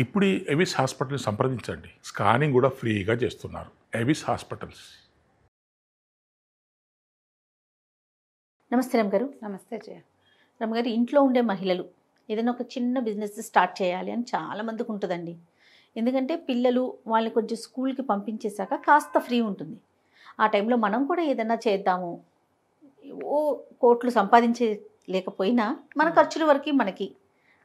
ఇప్పుడు ఈ ఎవిస్ హాస్పిటల్ని సంప్రదించండి. స్కానింగ్ కూడా ఫ్రీగా చేస్తున్నారు. Avis hospitals. నమస్తే రమ్ గారు. నమస్తే జయ. రమ్ గారు, ఇంట్లో ఉండే మహిళలు ఏదైనా ఒక చిన్న బిజినెస్ స్టార్ట్ చేయాలి అని చాలామందికి ఉంటుందండి. ఎందుకంటే పిల్లలు వాళ్ళని కొంచెం స్కూల్కి పంపించేశాక కాస్త ఫ్రీ ఉంటుంది. ఆ టైంలో మనం కూడా ఏదైనా చేద్దాము, ఓ కోట్లు సంపాదించలేకపోయినా మన ఖర్చుల వరకు మనకి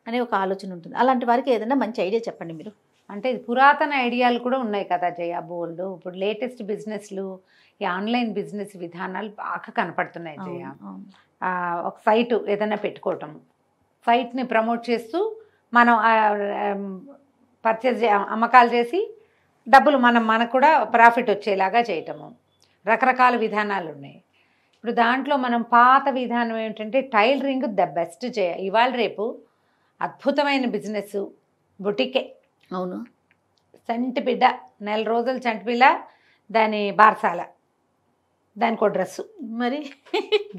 అనే ఒక ఆలోచన ఉంటుంది. అలాంటి వారికి ఏదైనా మంచి ఐడియా చెప్పండి మీరు. అంటే ఇది పురాతన ఐడియాలు కూడా ఉన్నాయి కదా జయ, బోల్డ్. ఇప్పుడు లేటెస్ట్ బిజినెస్లు, ఈ ఆన్లైన్ బిజినెస్ విధానాలు బాగా కనపడుతున్నాయి జయ. ఒక సైట్ ఏదైనా పెట్టుకోవటం, సైట్ని ప్రమోట్ చేస్తూ మనం పర్చేజ్ అమ్మకాలు చేసి డబ్బులు మనకు కూడా ప్రాఫిట్ వచ్చేలాగా చేయటము, రకరకాల విధానాలు ఉన్నాయి. ఇప్పుడు దాంట్లో మనం పాత విధానం ఏంటంటే టైలరింగ్ ద బెస్ట్ జయ. ఇవాళ రేపు అద్భుతమైన బిజినెస్ బుటికే. అవును. చంటి బిడ్డ, నెల రోజులు చంటి పిల్ల, దాని బార్సాల, దానికి ఒక డ్రెస్సు, మరి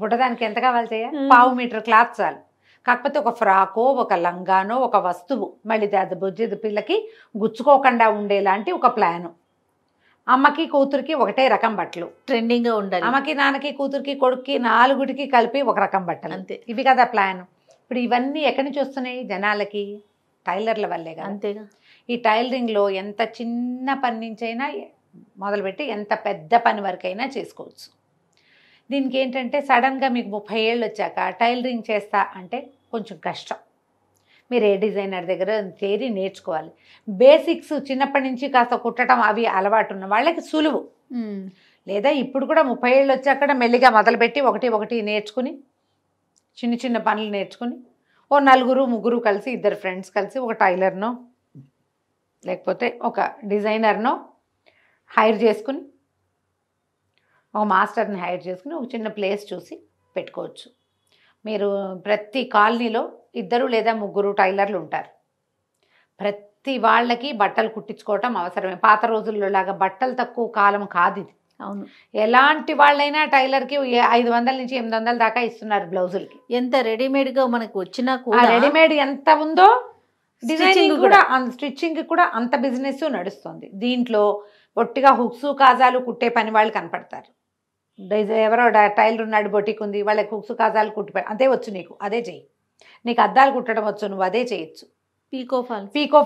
బుట్టదానికి ఎంత కావాలి చేయ, 1/2 మీటర్ క్లాత్ చాలు. కాకపోతే ఒక ఫ్రాకో, ఒక లంగానో, ఒక వస్తువు మళ్ళీ అది బుజ్జిది పిల్లకి గుచ్చుకోకుండా ఉండేలాంటి ఒక ప్లాను. అమ్మకి కూతురికి ఒకటే రకం బట్టలు, ట్రెండింగ్గా ఉండాలి. అమ్మకి నాన్నకి కూతురికి కొడుక్కి 4 కలిపి ఒక రకం బట్టలు, అంతే. ఇవి కదా ప్లాన్. ఇప్పుడు ఇవన్నీ ఎక్కడి నుంచి వస్తున్నాయి జనాలకి? టైలర్ల వల్లే కదా. అంతేగా. ఈ టైలరింగ్లో ఎంత చిన్న పని నుంచైనా మొదలుపెట్టి ఎంత పెద్ద పని వరకైనా చేసుకోవచ్చు. దీనికి ఏంటంటే సడన్గా మీకు 30 ఏళ్ళు వచ్చాక టైలరింగ్ చేస్తా అంటే కొంచెం కష్టం. మీరు ఏ డిజైనర్ దగ్గర చేరి నేర్చుకోవాలి. బేసిక్స్ చిన్నప్పటి నుంచి కాస్త కుట్టడం అవి అలవాటు ఉన్న వాళ్ళకి సులువు. లేదా ఇప్పుడు కూడా 30 ఏళ్ళు వచ్చాక మెల్లిగా మొదలుపెట్టి ఒకటి నేర్చుకుని, చిన్న చిన్న పనులు నేర్చుకుని, ఓ 4-3 కలిసి, 2 ఫ్రెండ్స్ కలిసి ఒక టైలర్నో లేకపోతే ఒక డిజైనర్నో హైర్ చేసుకుని, ఒక మాస్టర్ని హైర్ చేసుకుని ఒక చిన్న ప్లేస్ చూసి పెట్టుకోవచ్చు. మీరు ప్రతి కాలనీలో 2 లేదా 3 టైలర్లు ఉంటారు. ప్రతి వాళ్ళకి బట్టలు కుట్టించుకోవటం అవసరమే. పాత రోజుల్లో లాగా బట్టలు తక్కువ కాలం కాదు ఇది. అవును. ఎలాంటి వాళ్ళైనా టైలర్కి 500 నుంచి 800 దాకా ఇస్తున్నారు బ్లౌజులకి. ఎంత రెడీమేడ్గా మనకు వచ్చినా కూడా రెడీమేడ్ ఎంత ఉందో డిజైనింగ్ కూడా, స్టిచ్చింగ్ కూడా అంత బిజినెస్ నడుస్తుంది. దీంట్లో పొట్టిగా హుక్స్ కాజాలు కుట్టే పని వాళ్ళు కనపడతారు. ఎవరో టైలర్ ఉన్నాడు, బొటిక్ ఉంది, వాళ్ళకి హుక్స్ కాజాలు కుట్టి అదే వచ్చు నీకు, అదే చెయ్యి. నీకు అద్దాలు కుట్టడం వచ్చు, నువ్వు అదే చేయొచ్చు. పీకో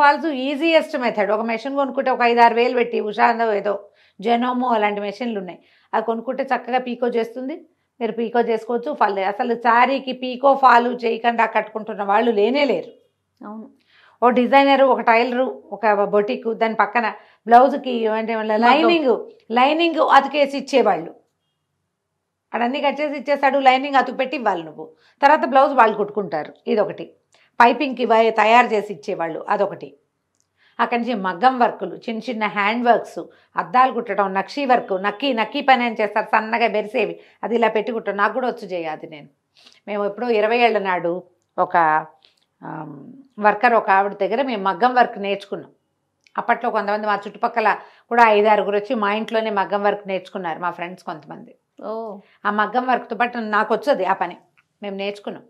ఫాల్స్ ఈజియెస్ట్ మెథడ్. ఒక మెషిన్ కొనుక్కుంటే ఒక 5-6 వేలు పెట్టి, ఉషా ఏదో జెనోమో అలాంటి మెషిన్లు ఉన్నాయి, అది కొనుక్కుంటే చక్కగా పీకో చేస్తుంది. మీరు పీకో చేసుకోవచ్చు. అసలు శారీకి పీకో ఫాలు చేయకుండా కట్టుకుంటున్న వాళ్ళు లేనే లేరు. అవును. ఓ డిజైనరు, ఒక టైలరు, ఒక బొటిక్, దాని పక్కన బ్లౌజ్కి ఏంటి లైనింగ్ అతుకేసి ఇచ్చేవాళ్ళు. అడన్నీ కట్ చేసి ఇచ్చేస్తాడు, లైనింగ్ అతుకు పెట్టి ఇవ్వాలి నువ్వు. తర్వాత బ్లౌజ్ వాళ్ళు కుట్టుకుంటారు, ఇదొకటి. పైపింగ్కి తయారు చేసి ఇచ్చేవాళ్ళు, అదొకటి. అక్కడి నుంచి మగ్గం వర్కులు, చిన్న చిన్న హ్యాండ్ వర్క్స్, అద్దాలు కుట్టడం, నక్షీ వర్క్, నక్కీ పని అని చేస్తారు, సన్నగా బెరిసేవి, అది ఇలా పెట్టి కుట్టడం. నాకు కూడా వచ్చు చేయ అది. మేము ఎప్పుడో 20 ఏళ్ల నాడు ఒక వర్కర్, ఒక ఆవిడ దగ్గర మేము మగ్గం వర్క్ నేర్చుకున్నాం. అప్పట్లో కొంతమంది మా చుట్టుపక్కల కూడా 5-6 వచ్చి మా ఇంట్లోనే మగ్గం వర్క్ నేర్చుకున్నారు, మా ఫ్రెండ్స్ కొంతమంది. ఆ మగ్గం వర్క్తో పాటు నాకు వచ్చేది ఆ పని, మేము నేర్చుకున్నాం.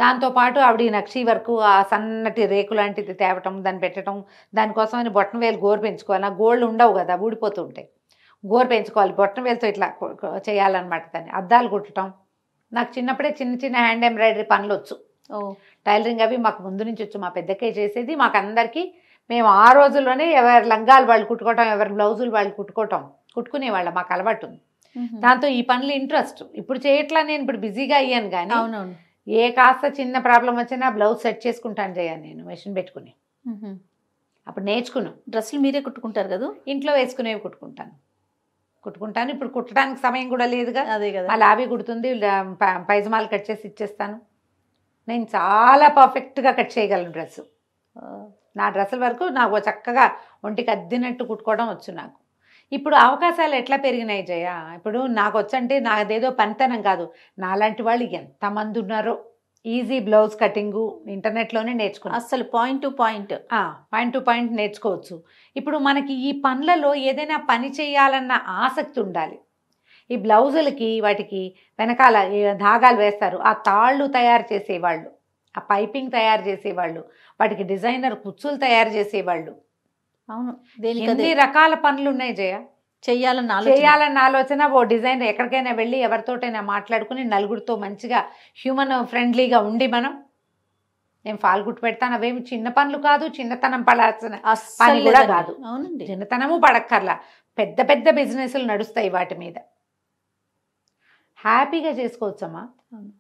దాంతోపాటు ఆవిడ నక్షీ వర్క్, ఆ సన్నటి రేకు లాంటిది తేవటం, దాన్ని పెట్టడం, దానికోసమని బొట్టన వేలు గోరు పెంచుకోవాలి. నాకు గోళ్ళు ఉండవు కదా, ఊడిపోతూ ఉంటాయి, గోరు పెంచుకోవాలి, బొట్టన వేలుతో ఇట్లా చేయాలన్నమాట. దాన్ని అద్దాలు కుట్టడం, నాకు చిన్నప్పుడే చిన్న చిన్న హ్యాండ్ ఎంబ్రాయిడరీ పనులు వచ్చు. టైలరింగ్ అవి మాకు ముందు నుంచి వచ్చు, మా పెద్దకే చేసేది. మాకు అందరికీ మేము ఆ రోజుల్లోనే ఎవరి లంగాలు వాళ్ళు కుట్టుకోవటం, ఎవరి బ్లౌజులు వాళ్ళు కుట్టుకునేవాళ్ళం, మాకు అలవాటు ఉంది. దాంతో ఈ పనులు ఇంట్రెస్ట్. ఇప్పుడు చేయట్లా, నేను ఇప్పుడు బిజీగా అయ్యాను. కానీ ఏ కాస్త చిన్న ప్రాబ్లం వచ్చినా బ్లౌజ్ సెట్ చేసుకుంటాను చేయాలి నేను, మెషిన్ పెట్టుకుని. అప్పుడు నేర్చుకున్నాను. డ్రెస్సులు మీరే కుట్టుకుంటారు కదా? ఇంట్లో వేసుకునేవి కుట్టుకుంటాను. ఇప్పుడు కుట్టడానికి సమయం కూడా లేదుగా. అదే కదా. అలా అవి కుడుతుంది, పైజమాలు కట్ చేసి ఇచ్చేస్తాను. నేను చాలా పర్ఫెక్ట్గా కట్ చేయగలను డ్రెస్సు. నా డ్రెస్సుల వరకు నాకు చక్కగా ఒంటికి అద్దినట్టు కుట్టుకోవడం వచ్చు నాకు. ఇప్పుడు అవకాశాలు ఎట్లా పెరిగినాయి జయ. ఇప్పుడు నాకు వచ్చంటే నాదేదో పనితనం కాదు, నాలాంటి వాళ్ళు ఎంతమంది ఉన్నారో. ఈజీ బ్లౌజ్ కటింగు ఇంటర్నెట్లోనే నేర్చుకున్నాను. అసలు పాయింట్ టు పాయింట్ నేర్చుకోవచ్చు. ఇప్పుడు మనకి ఈ పనులలో ఏదైనా పని చేయాలన్న ఆసక్తి ఉండాలి. ఈ బ్లౌజులకి వాటికి వెనకాల ధాగాలు వేస్తారు, ఆ తాళ్ళు తయారు చేసేవాళ్ళు, ఆ పైపింగ్ తయారు చేసేవాళ్ళు, వాటికి డిజైనర్ కుచ్చులు తయారు చేసేవాళ్ళు. అవును, దేనికి ఎన్ని రకాల పనులు ఉన్నాయి జయ. చెయ్యాలన్న ఆలోచన ఓ డిజైనర్ ఎక్కడికైనా వెళ్ళి ఎవరితోటైనా మాట్లాడుకుని నలుగురితో మంచిగా హ్యూమన్ ఫ్రెండ్లీగా ఉండి మనం నేను ఫాల్గుట్టు పెడతాను. అవేమి చిన్న పనులు కాదు, చిన్నతనం పడాల్సిన పని కూడా కాదు. అవునండి, చిన్నతనము పడక్కర్లా, పెద్ద పెద్ద బిజినెస్లు నడుస్తాయి వాటి మీద. హ్యాపీగా చేసుకోవచ్చమ్మా.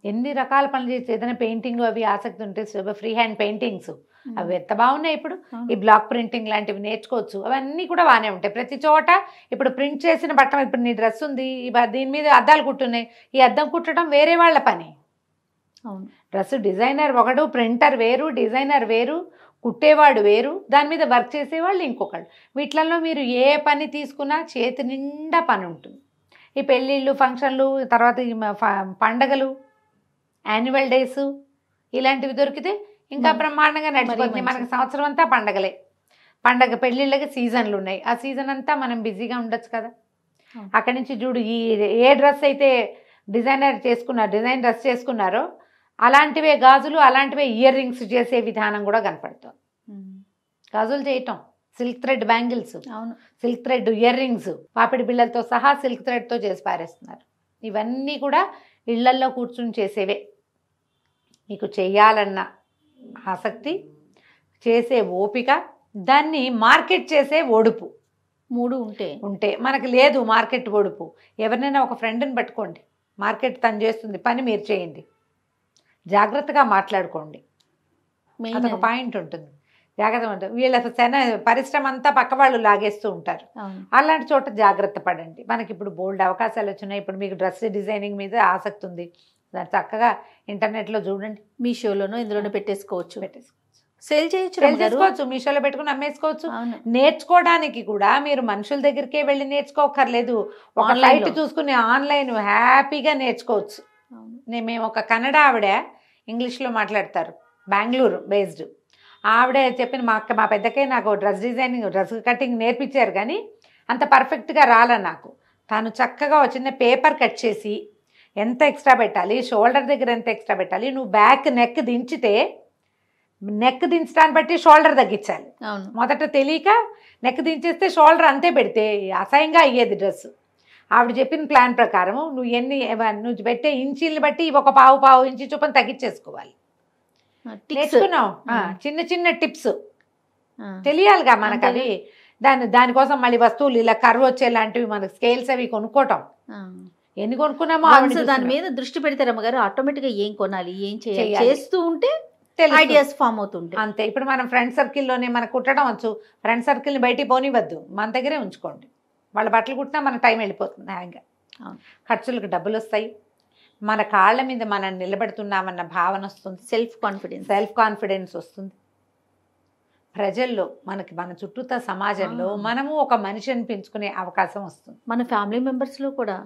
ఎన్ని రకాల పనులు చేసి ఏదైనా పెయింటింగ్ అవి ఆసక్తి ఉంటే ఫ్రీ హ్యాండ్ పెయింటింగ్స్ అవి ఎంత బాగున్నాయి. ఇప్పుడు ఈ బ్లాక్ ప్రింటింగ్ లాంటివి నేర్చుకోవచ్చు. అవన్నీ కూడా బాగానే ఉంటాయి ప్రతి చోట. ఇప్పుడు ప్రింట్ చేసిన బట్ట, ఇప్పుడు నీ డ్రెస్ ఉంది, దీని మీద అద్దాలు కుట్టున్నాయి, ఈ అద్దం కుట్టడం వేరే వాళ్ళ పని. అవును, డ్రెస్ డిజైనర్ ఒకడు, ప్రింటర్ వేరు, డిజైనర్ వేరు, కుట్టేవాడు వేరు, దాని మీద వర్క్ చేసేవాళ్ళు ఇంకొకళ్ళు. వీటిలలో మీరు ఏ పని తీసుకున్నా చేతి నిండా పని ఉంటుంది. ఈ పెళ్ళిళ్ళు, ఫంక్షన్లు, తర్వాత ఈ పండగలు, యాన్యువల్ డేస్ ఇలాంటివి దొరికితే ఇంకా బ్రహ్మాండంగా నడిచిపోతుంది. మనకి సంవత్సరం అంతా పండగలే. పండగ పెళ్ళిళ్ళకి సీజన్లు ఉన్నాయి, ఆ సీజన్ అంతా మనం బిజీగా ఉండొచ్చు కదా. అక్కడి నుంచి చూడు, ఈ ఏ డ్రెస్ అయితే డిజైన్ డ్రెస్ చేసుకున్నారో అలాంటివే గాజులు, అలాంటివే ఇయర్ రింగ్స్ చేసే విధానం కూడా కనపడుతుంది. గాజులు చేయటం, సిల్క్ థ్రెడ్ బ్యాంగిల్స్, అవును, సిల్క్ థ్రెడ్ ఇయర్ రింగ్స్, పాపిడి బిళ్ళలతో సహా సిల్క్ థ్రెడ్తో చేసి పారేస్తున్నారు. ఇవన్నీ కూడా ఇళ్లల్లో కూర్చుని చేసేవే. మీకు చేయాలన్న ఆసక్తి, చేసే ఓపిక, దాన్ని మార్కెట్ చేసే ఒడుపు 3 ఉంటే మనకు లేదు మార్కెట్ ఒడుపు. ఎవరినైనా ఒక ఫ్రెండ్ని పట్టుకోండి, మార్కెట్ తను చేస్తుంది పని, మీరు చేయండి, జాగ్రత్తగా మాట్లాడుకోండి. అదొక పాయింట్ ఉంటుంది. జాగ్రత్త ఉంటుంది. వీళ్ళ పరిశ్రమ అంతా పక్క వాళ్ళు లాగేస్తూ ఉంటారు. అలాంటి చోట జాగ్రత్త పడండి. మనకి ఇప్పుడు బోల్డ్ అవకాశాలు వచ్చినాయి. ఇప్పుడు మీకు డ్రెస్ డిజైనింగ్ మీద ఆసక్తి ఉంది, చక్కగా ఇంటర్నెట్లో చూడండి, మీషోలోనో ఇందులోనే పెట్టేసుకోవచ్చు, సేల్ చేసుకోవచ్చు, మీషోలో పెట్టుకుని అమ్మేసుకోవచ్చు. నేర్చుకోవడానికి కూడా మీరు మనుషుల దగ్గరికే వెళ్ళి నేర్చుకోకర్లేదు, ఒక లైట్ చూసుకుని ఆన్లైన్ హ్యాపీగా నేర్చుకోవచ్చు. మేము ఒక కన్నడ ఆవిడ ఇంగ్లీష్లో మాట్లాడతారు, బెంగళూరు బేస్డ్ ఆవిడ చెప్పిన మా పెద్దకే నాకు డ్రెస్ డిజైనింగ్, డ్రెస్ కటింగ్ నేర్పించారు, కానీ అంత పర్ఫెక్ట్గా రాలే నాకు. తాను చక్కగా చిన్న పేపర్ కట్ చేసి ఎంత ఎక్స్ట్రా పెట్టాలి, షోల్డర్ దగ్గర ఎంత ఎక్స్ట్రా పెట్టాలి, నువ్వు బ్యాక్ నెక్ దించితే నెక్ దించడాన్ని బట్టి షోల్డర్ తగ్గించాలి. మొదట తెలియక నెక్ దించేస్తే షోల్డర్ అంతే పెడితే అసహ్యంగా అయ్యేది డ్రెస్. ఆవిడ చెప్పిన ప్లాన్ ప్రకారం నువ్వు పెట్టే ఇంచీలను బట్టి ఒక పావు ఇంచి చొప్పున తగ్గించేసుకోవాలి. నేర్చుకున్నాం చిన్న చిన్న టిప్స్ తెలియాలిగా మనకు. అవి దానికోసం మళ్ళీ వస్తువులు ఇలా కర్వ్ వచ్చేలాంటివి మనకు స్కేల్స్ అవి కొనుక్కోవటం. ఎన్ని కొనుక్కున్నామో దాని మీద దృష్టి పెడితే రమ్మగారు ఆటోమేటిక్గా ఏం కొనాలి, ఏం చేయాలి చేస్తూ ఉంటే ఐడియాస్ ఫామ్ అవుతుంటాయి. అంతే. ఇప్పుడు మనం ఫ్రెండ్ సర్కిల్లోనే మనకు కుట్టడం వచ్చు, ఫ్రెండ్ సర్కిల్ని బయటికి పోనివద్దు, మన దగ్గరే ఉంచుకోండి. వాళ్ళ బట్టలు కుట్టినా మన టైం వెళ్ళిపోతుంది హాయిగా. ఖర్చులకు డబ్బులు వస్తాయి, మన కాళ్ళ మీద మనం నిలబెడుతున్నామన్న భావన వస్తుంది, సెల్ఫ్ కాన్ఫిడెన్స్ వస్తుంది. ప్రజల్లో మన చుట్టూతా సమాజంలో మనము ఒక మనిషిని పెంచుకునే అవకాశం వస్తుంది. మన ఫ్యామిలీ మెంబర్స్లో కూడా,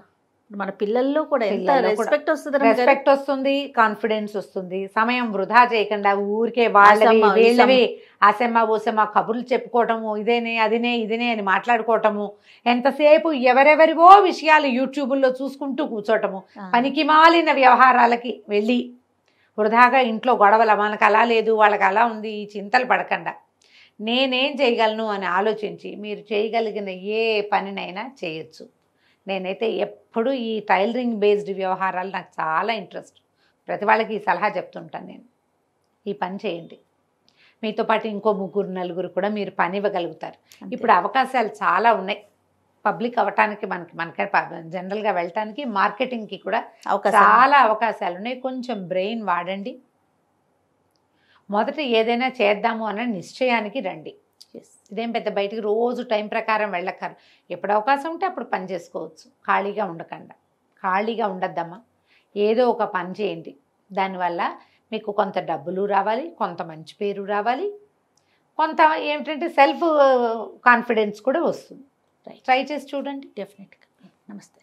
మన పిల్లల్లో కూడా ఎంత రెస్పెక్ట్ వస్తుంది, కాన్ఫిడెన్స్ వస్తుంది. సమయం వృధా చేయకుండా ఊరికే వాళ్ళవి వీళ్ళవి ఆసెమ్మ ఓసెమ్మ కబుర్లు చెప్పుకోవటము, ఇదేనే అదినే ఇదినే అని మాట్లాడుకోవటము, ఎంతసేపు ఎవరెవరివో విషయాలు యూట్యూబ్లో చూసుకుంటూ కూర్చోటము, పనికి మాలిన వ్యవహారాలకి వెళ్ళి వృధాగా ఇంట్లో గొడవల, మనకు అలా లేదు వాళ్ళకి అలా ఉంది, ఈ చింతలు పడకుండా నేనేం చేయగలను అని ఆలోచించి మీరు చేయగలిగిన ఏ పనినైనా చేయొచ్చు. నేనైతే ఎప్పుడు ఈ టైలరింగ్ బేస్డ్ వ్యవహారాలు నాకు చాలా ఇంట్రెస్ట్. ప్రతి వాళ్ళకి ఈ సలహా చెప్తుంటాను నేను, ఈ పని చేయండి, మీతో పాటు ఇంకో 3-4 కూడా మీరు పని ఇవ్వగలుగుతారు. ఇప్పుడు అవకాశాలు చాలా ఉన్నాయి, పబ్లిక్ అవ్వటానికి మనకి జనరల్గా వెళ్ళటానికి, మార్కెటింగ్కి కూడా చాలా అవకాశాలు ఉన్నాయి. కొంచెం బ్రెయిన్ వాడండి, మొదట ఏదైనా చేద్దాము అన్న నిశ్చయానికి రండి. ఇదేం పెద్ద బయటికి రోజు టైం ప్రకారం వెళ్ళక్కరు, ఎప్పుడు అవకాశం ఉంటే అప్పుడు పని చేసుకోవచ్చు. ఖాళీగా ఉండద్దమ్మా, ఏదో ఒక పని చేయండి. దానివల్ల మీకు కొంత డబ్బులు రావాలి, కొంత మంచి పేరు రావాలి, కొంత ఏమిటంటే సెల్ఫ్ కాన్ఫిడెన్స్ కూడా వస్తుంది. ట్రై చేసి చూడండి. డెఫినెట్గా. నమస్తే.